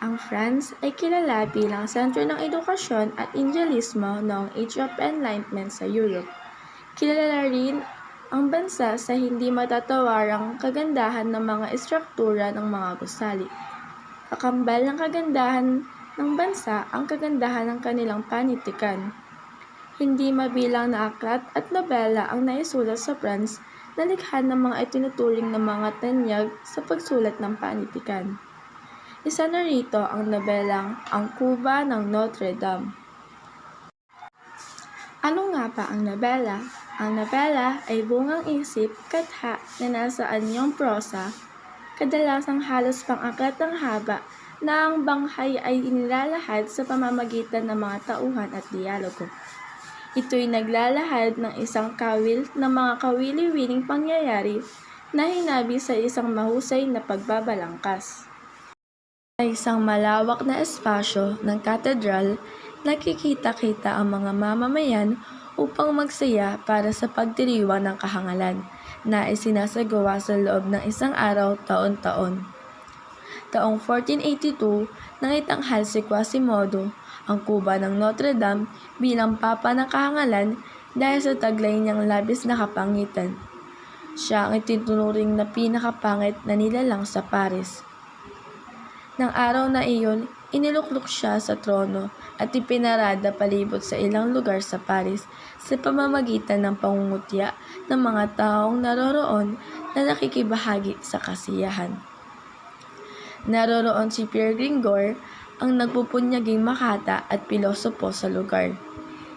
Ang France ay kilala bilang sentro ng edukasyon at indyalismo noong Age of Enlightenment sa Europe. Kilala rin ang bansa sa hindi matatawarang kagandahan ng mga istruktura ng mga gusali. Kakambal ng kagandahan ng bansa ang kagandahan ng kanilang panitikan. Hindi mabilang na aklat at nobela ang naisulat sa France na likha ng mga itinuturing na mga tanyag sa pagsulat ng panitikan. Isa na rito ang nobelang Ang Kuba ng Notre Dame. Ano nga ba ang nobela? Ang nobela ay bungang isip, katha na nasa anyong prosa, kadalasang halos pang-aklat ng haba na ang banghay ay inilalahad sa pamamagitan ng mga tauhan at dialogo. Ito'y naglalahad ng isang kawil ng mga kawili-wiling pangyayari na hinabi sa isang mahusay na pagbabalangkas. Sa isang malawak na espasyo ng katedral, nakikita-kita ang mga mamamayan upang magsaya para sa pagdiriwang ng kahangalan na isinasagawa sa loob ng isang araw taon-taon. Taong 1482, nang itanghal si Quasimodo ang Kuba ng Notre Dame bilang papa ng kahangalan dahil sa taglay niyang labis na kapangitan. Siya ang itinuturing na pinakapangit na nilalang sa Paris. Nang araw na iyon, iniluklok siya sa trono at ipinarada palibot sa ilang lugar sa Paris sa pamamagitan ng pangungutya ng mga taong naroroon na nakikibahagi sa kasiyahan. Naroroon si Pierre Gringor, ang nagpupunyaging makata at pilosopo sa lugar.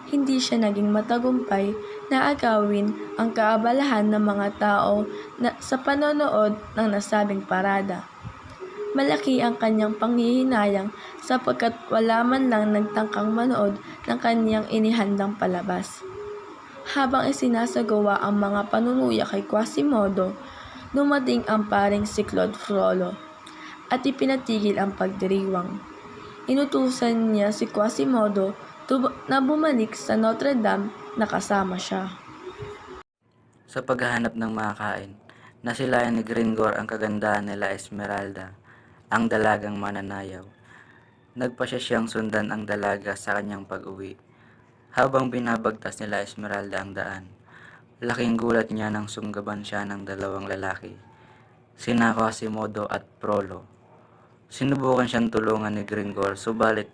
Hindi siya naging matagumpay na agawin ang kaabalahan ng mga tao sa panonood ng nasabing parada. Malaki ang kanyang panghihinayang sapagkat wala man lang nagtangkang manood ng kanyang inihandang palabas. Habang isinasagawa ang mga panunuya kay Quasimodo, dumating ang paring si Claude Frollo at ipinatigil ang pagdiriwang. Inutusan niya si Quasimodo na bumalik sa Notre Dame na kasama siya. Sa paghahanap ng makain, nasilayan ni Gringor ang kagandahan nila Esmeralda, ang dalagang mananayaw. Nagpasya siyang sundan ang dalaga sa kanyang pag-uwi. Habang binabagtas nila Esmeralda ang daan, laking gulat niya nang sunggaban siya ng dalawang lalaki, sina Quasimodo at Frollo. Sinubukan siyang tulungan ni Gringor, subalit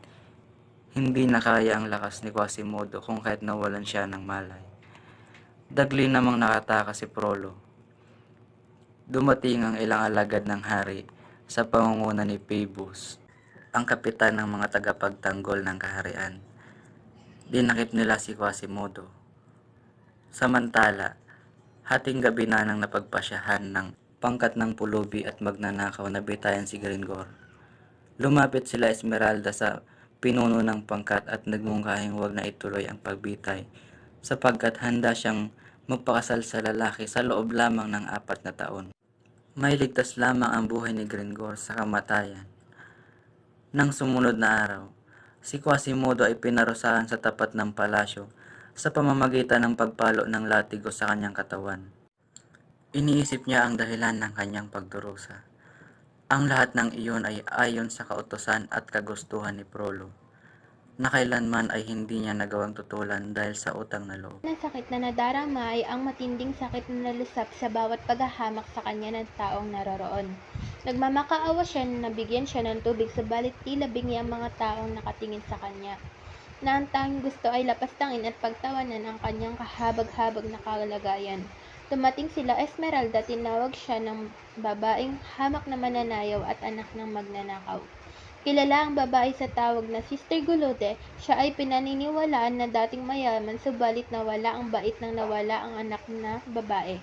hindi nakaya ang lakas ni Quasimodo kung kahit nawalan siya ng malay. Dagli namang nakataka si Frollo. Dumating ang ilang alagad ng hari sa pangunguna ni Phoebus, ang kapitan ng mga tagapagtanggol ng kaharian. Dinakip nila si Quasimodo. Samantala, hating gabi na nang napagpasyahan ng pangkat ng pulubi at magnanakaw na bitayan si Gringor. Lumapit sila Esmeralda sa pinuno ng pangkat at nagmungkahing huwag na ituloy ang pagbitay sapagkat handa siyang magpakasal sa lalaki sa loob lamang ng 4 na taon. May ligtas lamang ang buhay ni Gringor sa kamatayan. Nang sumunod na araw, si Quasimodo ay pinarusahan sa tapat ng palasyo sa pamamagitan ng pagpalo ng latigo sa kanyang katawan. Iniisip niya ang dahilan ng kanyang pagdurusa. Ang lahat ng iyon ay ayon sa kautusan at kagustuhan ni Frollo, na kailanman ay hindi niya nagawang tutulan dahil sa utang na loob. Ang sakit na nadarama ay ang matinding sakit na nalusap sa bawat paghahamak sa kanya ng taong naroroon. Nagmamakaawa siya na nabigyan siya ng tubig, subalit tila bingi ang mga taong nakatingin sa kanya, na ang tanging gusto ay lapastangin at pagtawanan ang kanyang kahabag-habag na kalagayan. Dumating sila Esmeralda, tinawag siya ng babaeng hamak na mananayaw at anak ng magnanakaw. Kilala ang babae sa tawag na Sister Gulode. Siya ay pinaniniwalaan na dating mayaman, subalit nawala ang bait nang nawala ang anak na babae.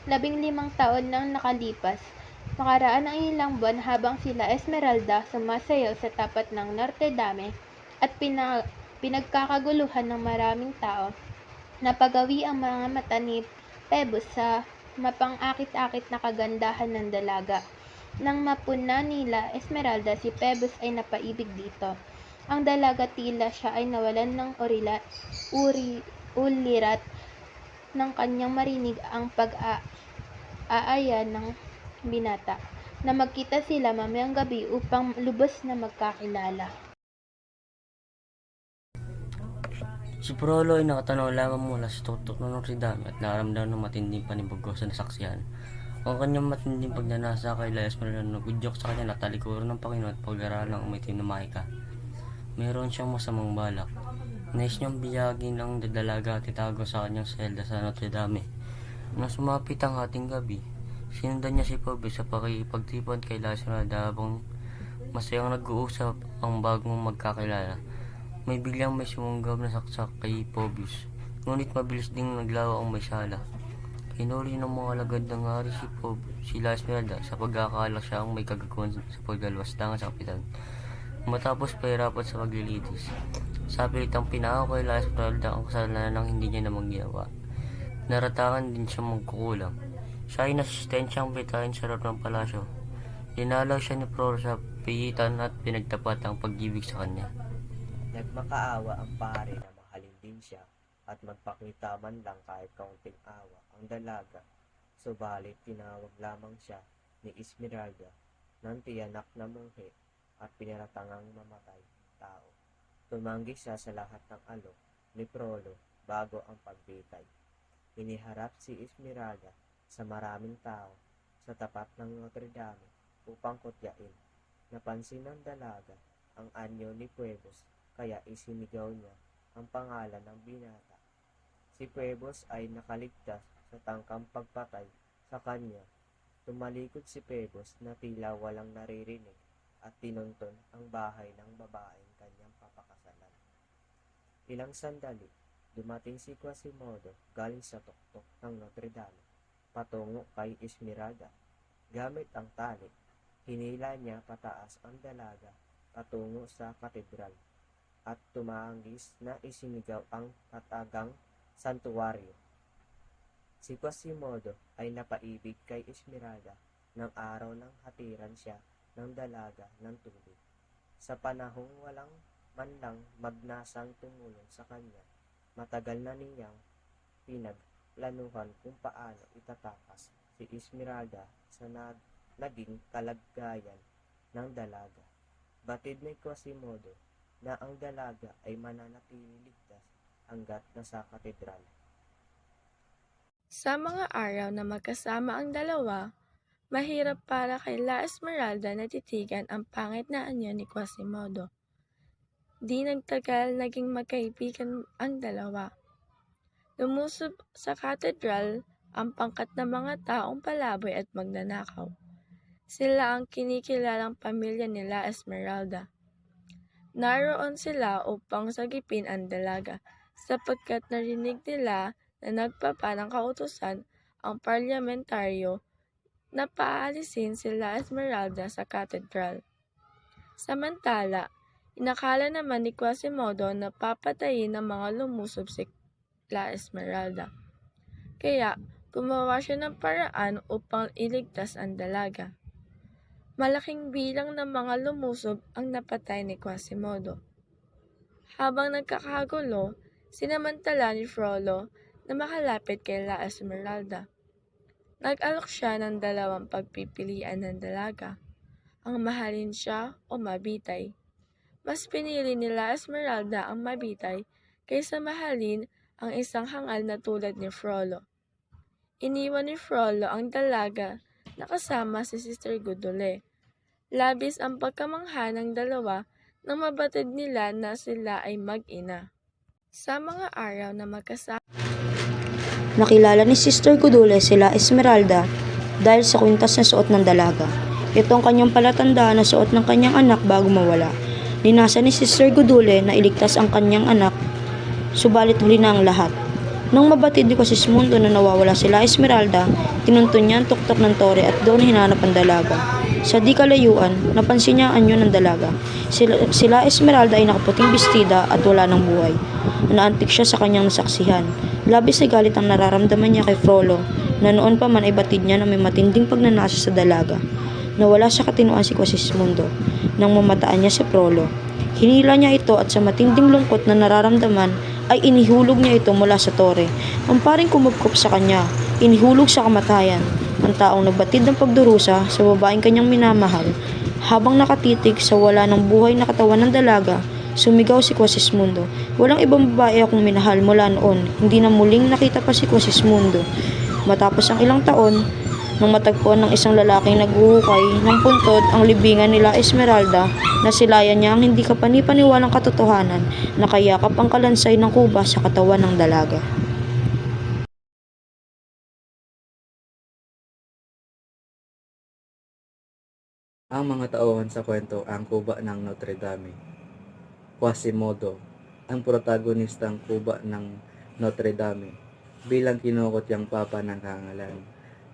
15 taon nang nakalipas. Makaraan ang ilang buwan habang sila Esmeralda sumasayaw sa tapat ng Notre Dame at pinagkakaguluhan ng maraming tao. Napagawi ang mga mata ni Phoebus sa mapang-akit-akit na kagandahan ng dalaga. Nang mapuna nila Esmeralda, si Phoebus ay napaibig dito. Ang dalaga tila siya ay nawalan ng ulirat ng kanyang marinig ang pag-aaya ng binata. na magkita sila mamayang gabi upang lubos na magkakilala. Si Frollo ay nakatanaw lamang mula sa tuktok ng Notre Dame at nakaramdam ng matinding panibago sa nasaksihan. Ang kanyang matinding pagnanasa kay La Esmeralda na nagudyok sa kanya na talikuran ng Panginoon at pag-aaral ng umitim na mahika. Mayroon siyang masamang balak. Nais niyang biyagin ang dalaga at itago sa kanyang selda sa Notre Dame. Nang sumapit ang hating gabi, sinundan niya si Phoebus sa pakikipagtipon kay La Esmeralda habang masayang nag-uusap ang bagong magkakilala. May sumunggab na saksak kay Phoebus, ngunit mabilis ding naglaho ang may sala. Hinuli ng mga alagad ng hari si La Esmeralda sa pag-aakala siya ang may kagagawan sa paglalwastangan sa kapitan. Matapos pahirapan sa paglilitis, sa pilitang pinako kay La Esmeralda ang kasalanan ng hindi niya namang ginawa. Naratakan din siya magkukulang. Siya ay nasistensyang bitahin sa loob ng palasyo. Dinalaw siya ni Frollo sa pihitan at pinagtapat ang pag-ibig sa kanya. Nagmakaawa ang pare na mahalin din siya at magpakita man lang kahit kaunting awa ang dalaga. Subalit tinawag lamang siya ni Esmeralda ng tiyanak na munghe at pinaratangang mamatay tao. Tumanggi siya sa lahat ng alok ni Frollo bago ang pagbitay. Iniharap si Esmeralda sa maraming tao sa tapat ng Notre Dame upang kutyain. Napansin ng dalaga ang anyo ni Phoebus, kaya isinigaw niya ang pangalan ng binata. Si Phoebus ay nakaligtas sa tangkang pagpatay sa kanya. Tumalikod si Phoebus na tila walang naririnig at tinunton ang bahay ng babaeng kanyang papakasalan. Ilang sandali, dumating si Quasimodo galing sa tuktok ng Notre Dame patungo kay Esmeralda. Gamit ang tali, hinila niya pataas ang dalaga patungo sa katedral at tumangis na isinigaw ang tatagang santuwaryo. Si Quasimodo ay napaibig kay Esmeralda ng araw nang hatiran siya ng dalaga ng tubig. Sa panahong walang man lang magnasang tumulong sa kanya, matagal na niyang pinagplanuhan kung paano itatakas si Esmeralda sa naging kalagayan ng dalaga. Batid ni Quasimodo na ang dalaga ay mananatiling ligtas hanggat nasa katedral. Sa mga araw na magkasama ang dalawa, mahirap para kay La Esmeralda na titigan ang pangit na anyo ni Quasimodo. Di nagtagal naging magkaibigan ang dalawa. Lumusob sa katedral ang pangkat ng mga taong palaboy at magnanakaw. Sila ang kinikilalang pamilya ni La Esmeralda. Naroon sila upang sagipin ang dalaga sapagkat narinig nila na nagpapa ng kautusan ang parlamentaryo na paalisin si La Esmeralda sa katedral. Samantala, inakala naman ni Quasimodo na papatayin ng mga lumusob si La Esmeralda. Kaya gumawa siya ng paraan upang iligtas ang dalaga. Malaking bilang ng mga lumusob ang napatay ni Quasimodo. Habang nagkakagulo, sinamantala ni Frollo na makalapit kay La Esmeralda. Nag-alok siya ng dalawang pagpipilian ng dalaga, ang mahalin siya o mabitay. Mas pinili ni La Esmeralda ang mabitay kaysa mahalin ang isang hangal na tulad ni Frollo. Iniwan ni Frollo ang dalaga na kasama si Sister Gudule. Labis ang pagkamangha ng dalawa nang mabatid nila na sila ay mag-ina. Sa mga araw na magkasama, nakilala ni Sister Gudule sila Esmeralda dahil sa kwintas na suot ng dalaga. Ito ang kanyang palatandaan na suot ng kanyang anak bago mawala. Ninasa ni Sister Gudule na iligtas ang kanyang anak, subalit huli na ang lahat. Nang mabatid ni Quasimodo na nawawala sila Esmeralda, tinuntun niya ang tuktok ng tore at doon hinanap ang dalaga. Sa di kalayuan, napansin niya ang anyo ng dalaga. Sila Esmeralda ay nakaputing bestida at wala ng buhay. Naantig siya sa kanyang nasaksihan. Labis na galit ang nararamdaman niya kay Frollo, na noon pa man ay batid niya na may matinding pagnanasa sa dalaga. Nawala sa katinuan si Quasimodo nang mamataan niya si Frollo. Hinila niya ito at sa matinding lungkot na nararamdaman ay inihulog niya ito mula sa tore. Ang paring kumupkop sa kanya, inihulog sa kamatayan. ang taong nagbatid ng pagdurusa sa babaeng kanyang minamahal. Habang nakatitig sa wala ng buhay na katawan ng dalaga, sumigaw si Quasismundo. Walang ibang babae akong minahal mula noon. Hindi na muling nakita pa si Quasismundo. Matapos ang ilang taon, nang matagpuan ng isang lalaking naghuhukay ng puntod ang libingan nila Esmeralda, nasilayan niya ang hindi kapani-paniwalang katotohanan, nakayakap ang kalansay ng kuba sa katawan ng dalaga. Ang mga tauhan sa kwento ang kuba ng Notre Dame. Quasimodo, ang protagonistang kuba ng Notre Dame, bilang kinukutyang papa ng kahangalan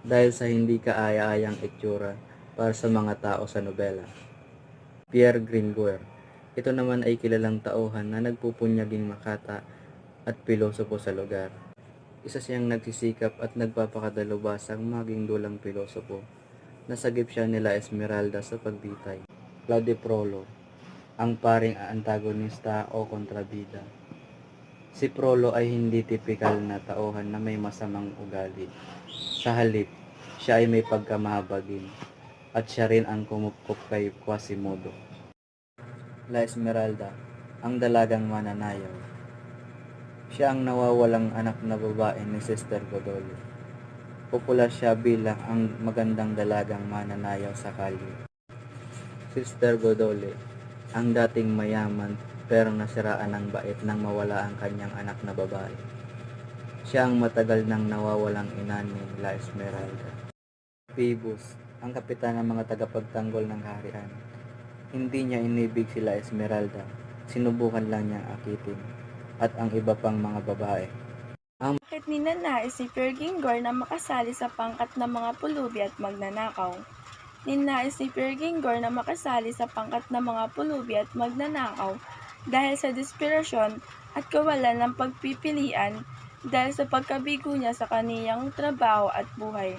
dahil sa hindi kaaya-ayang itsura para sa mga tao sa nobela. Pierre Gringoire, ito naman ay kilalang tauhan na nagpupunyaging makata at pilosopo sa lugar. Isa siyang nagsisikap at nagpapakadalubasang maging dulang pilosopo. Nasagip siya nila Esmeralda sa pagbitay. Claude Frollo, ang paring antagonista o kontrabida. Si Frollo ay hindi tipikal na tauhan na may masamang ugali. Sa halip, siya ay may pagkamahabagin at siya rin ang kumupkop kay Quasimodo. La Esmeralda, ang dalagang mananayaw. Siya ang nawawalang anak na babae ni Sister Godole. Popular siya bilang ang magandang dalagang mananayaw sa kalye. Sister Godole, ang dating mayaman pero nasiraan ng bait nang mawala ang kanyang anak na babae. Siya ang matagal nang nawawalang ina ni La Esmeralda. Phoebus, ang kapitan ng mga tagapagtanggol ng kaharian. Hindi niya inibig si La Esmeralda, sinubukan lang niyang akitin, at ang iba pang mga babae. Bakit ninanais si Pierre Gingor na makasali sa pangkat ng mga pulubi at magnanakaw? Ninais si Pierre Gingor na makasali sa pangkat ng mga pulubi at magnanakaw dahil sa desperasyon at kawalan ng pagpipilian dahil sa pagkabigo niya sa kaniyang trabaho at buhay.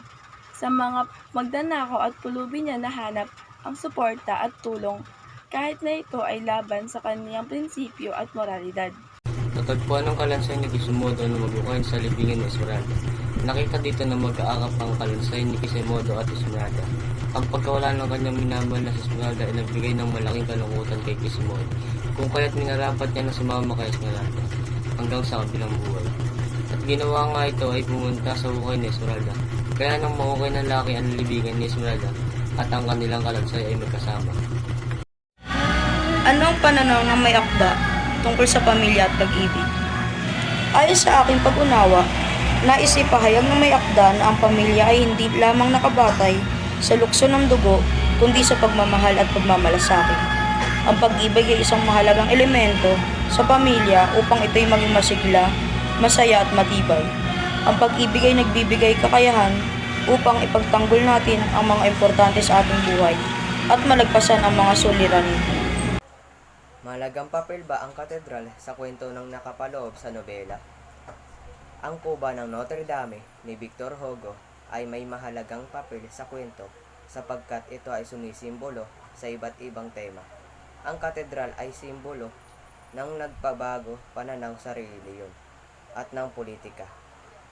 Sa mga magnanakaw at pulubi niya nahanap ang suporta at tulong kahit na ito ay laban sa kaniyang prinsipyo at moralidad. Natagpuan ng kalansay ni Quasimodo na maghukayin sa libingan ni Esmeralda. Nakita dito na mag-aakap ang kalansay ni Quasimodo at Esmeralda. Ang pagkawala ng kanyang minamahal na si Esmeralda ay nagbigay ng malaking kalungkutan kay Quasimodo, kung kaya't minarapat niya na sumama kay Esmeralda hanggang sa kabilang buhay. At ginawa nga ito ay pumunta sa hukay ni Esmeralda. Kaya nang mahukay ng laki ang libingan ni Esmeralda at ang kanilang kalansay ay magkasama. Ano ang pananaw ng may akda tungkol sa pamilya at pag-ibig? Ayon sa aking pag-unawa, nais ipahayag ng may akda na ang pamilya ay hindi lamang nakabatay sa lukso ng dugo, kundi sa pagmamahal at pagmamalasakit. Ang pag-ibig ay isang mahalagang elemento sa pamilya upang ito'y maging masigla, masaya at matibay. Ang pag-ibig ay nagbibigay kakayahan upang ipagtanggol natin ang mga importante sa ating buhay at malagpasan ang mga suliranin. Mahalagang papel ba ang katedral sa kwento ng nakapaloob sa nobela? Ang kuba ng Notre Dame ni Victor Hugo ay may mahalagang papel sa kwento sapagkat ito ay sumisimbolo sa iba't ibang tema. Ang katedral ay simbolo ng nagpabago pananaw sa reliyon at ng politika.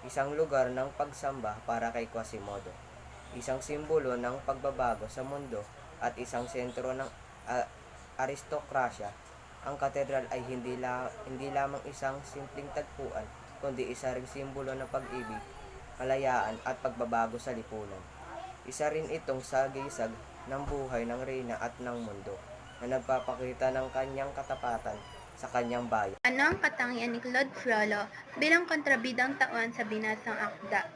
Isang lugar ng pagsamba para kay Quasimodo. Isang simbolo ng pagbabago sa mundo at isang sentro ng aristokrasya. Ang katedral ay hindi lamang isang simpleng tagpuan, kundi isa ring simbolo ng pag-ibig, kalayaan at pagbabago sa lipunan. Isa rin itong sagisag ng buhay ng reyna at ng mundo, na nagpapakita ng kanyang katapatan sa kanyang bayan. Ano ang katangian ni Claude Frollo bilang kontrabidang tauhan sa binasang akda?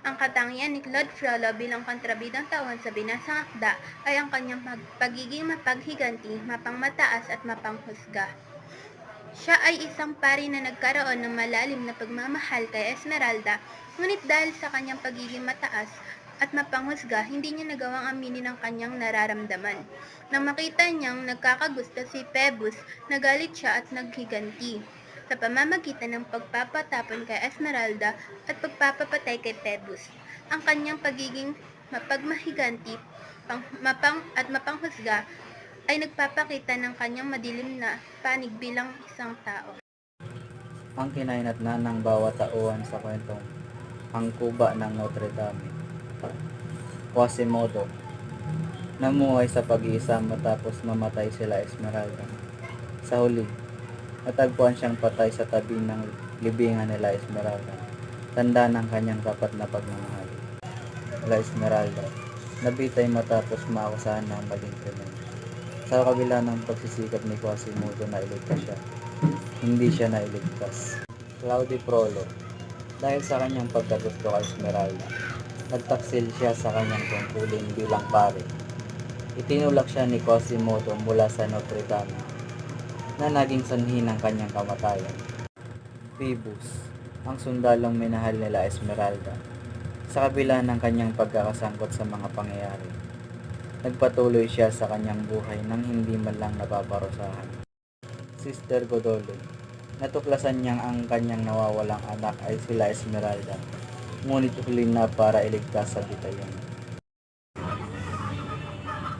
Ang katangian ni Claude Frollo bilang kontrabidang tauhan sa binasang akda ay ang kanyang pagiging mapaghiganti, mapangmataas at mapanghusga. Siya ay isang pari na nagkaroon ng malalim na pagmamahal kay Esmeralda, ngunit dahil sa kanyang pagiging mataas at mapanghusga, hindi niya nagawang aminin ang kanyang nararamdaman. Nang makita niyang nagkakagusto si Phoebus, nagalit siya at naghiganti sa pamamagitan ng pagpapatapon kay Esmeralda at pagpapapatay kay Phoebus. Ang kanyang pagiging mapagmahiganti at mapanghusga ay nagpapakita ng kanyang madilim na panig bilang isang tao. Ang kinahinatnan ng bawat tauhan sa kwentong ang kuba ng Notre Dame. Quasimodo. Namuhay sa pag-iisa matapos mamatay sila Esmeralda. Sa huli, natagpuan siyang patay sa tabi ng libingan nila Esmeralda. Tanda ng kanyang tapat na pagmamahal. La Esmeralda, nabitay matapos maakusahan ng maling krimen. Sa kabila ng pagsisikap ni Quasimodo na iligtas siya, hindi siya nailigtas. Claudio Prolo, dahil sa kanyang pagkagusto kay Esmeralda, nagtaksil siya sa kanyang tungkulin bilang pare. Itinulak siya ni Quasimodo mula sa Notre Dame, na naging sanhi ng kanyang kamatayan. Phoebus, ang sundalong minahal nila Esmeralda, sa kabila ng kanyang pagkakasangkot sa mga pangyayari, nagpatuloy siya sa kanyang buhay nang hindi man lang napaparusahan. Sister Godole, natuklasan niyang ang kanyang nawawalang anak ay sila Esmeralda, ngunit huli na para iligtas sa bitayan.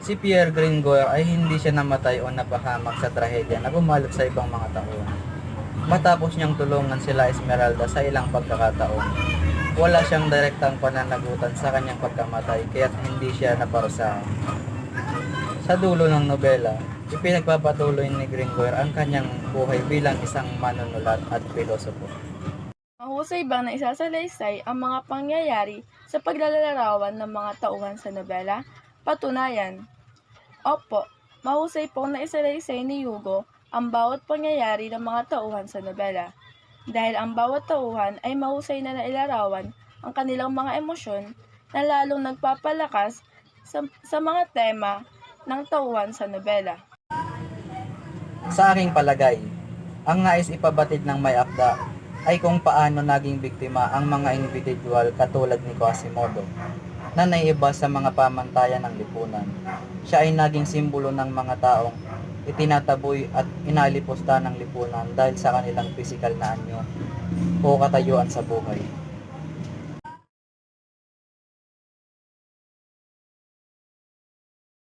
Si Pierre Gringoire ay hindi siya namatay o napahamak sa trahedya na bumalot sa ibang mga taon. Matapos niyang tulungan sila Esmeralda sa ilang pagkakataon, wala siyang direktang pananagutan sa kanyang pagkamatay kaya't hindi siya naparusahan. Sa dulo ng nobela, ipinagpapatuloy ni Gringoire ang kanyang buhay bilang isang manunulat at pilosopo. Mahusay bang na isasalaysay ang mga pangyayari sa paglalarawan ng mga tauhan sa nobela? Patunayan. Opo, mahusay pong naisalaysay ni Hugo ang bawat pangyayari ng mga tauhan sa nobela. Dahil ang bawat tauhan ay mahusay na nailarawan ang kanilang mga emosyon na lalong nagpapalakas sa mga tema ng tauhan sa nobela. Sa aking palagay, ang nais ipabatid ng may akda ay kung paano naging biktima ang mga individual katulad ni Quasimodo na naiiba sa mga pamantayan ng lipunan. Siya ay naging simbolo ng mga taong itinataboy at inalipusta ng lipunan dahil sa kanilang pisikal na anyo o katayuan sa buhay.